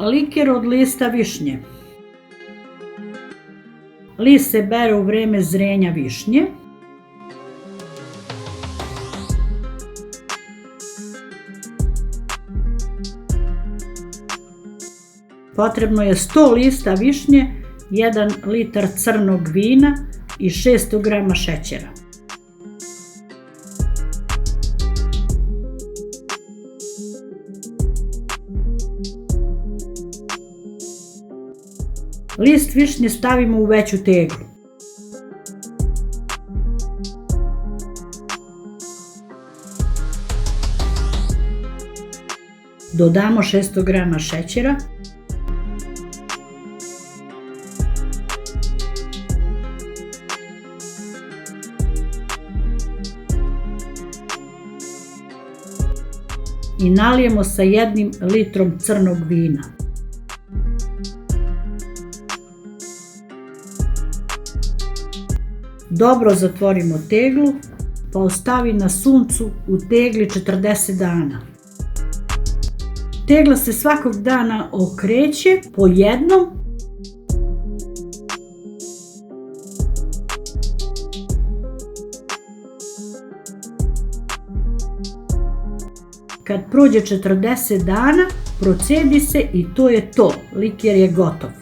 Liker od lista višnje. List se bere u vreme zrenja višnje. Potrebno je 100 lista višnje, 1 litar crnog vina i 600 grama šećera. List višnje stavimo u veću teglu. Dodamo 600 grama šećera. I nalijemo sa 1 litrom crnog vina. Dobro zatvorimo teglu, pa ostavi na suncu u tegli 40 dana. Tegla se svakog dana okreće po jednom. Kad prođe 40 dana, procedi se i to je to. Liker je gotov.